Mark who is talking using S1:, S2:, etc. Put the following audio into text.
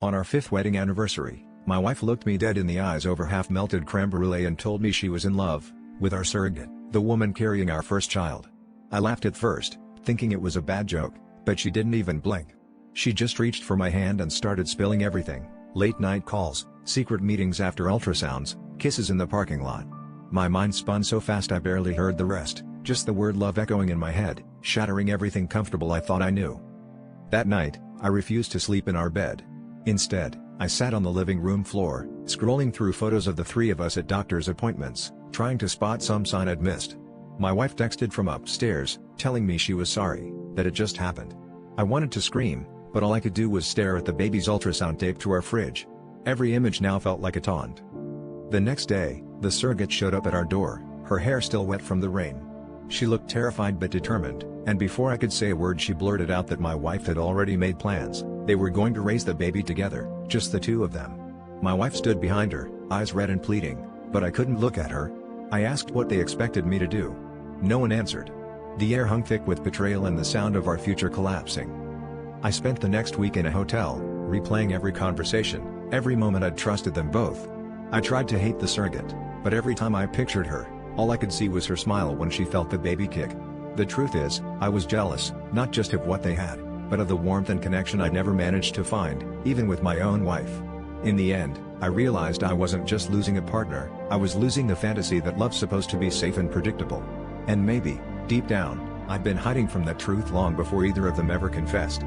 S1: On our 5th wedding anniversary, my wife looked me dead in the eyes over half-melted creme brulee and told me she was in love with our surrogate, the woman carrying our first child. I laughed at first, thinking it was a bad joke, but she didn't even blink. She just reached for my hand and started spilling everything: late-night calls, secret meetings after ultrasounds, kisses in the parking lot. My mind spun so fast I barely heard the rest, just the word love echoing in my head, shattering everything comfortable I thought I knew. That night, I refused to sleep in our bed. Instead, I sat on the living room floor, scrolling through photos of the three of us at doctor's appointments, trying to spot some sign I'd missed. My wife texted from upstairs, telling me she was sorry, that it just happened. I wanted to scream, but all I could do was stare at the baby's ultrasound taped to our fridge. Every image now felt like a taunt. The next day, the surrogate showed up at our door, her hair still wet from the rain. She looked terrified but determined, and before I could say a word she blurted out that my wife had already made plans. They were going to raise the baby together, just the two of them. My wife stood behind her, eyes red and pleading, but I couldn't look at her. I asked what they expected me to do. No one answered. The air hung thick with betrayal and the sound of our future collapsing. I spent the next week in a hotel, replaying every conversation, every moment I'd trusted them both. I tried to hate the surrogate, but every time I pictured her, all I could see was her smile when she felt the baby kick. The truth is, I was jealous, not just of what they had, but of the warmth and connection I'd never managed to find, even with my own wife. In the end, I realized I wasn't just losing a partner, I was losing the fantasy that love's supposed to be safe and predictable. And maybe, deep down, I'd been hiding from that truth long before either of them ever confessed.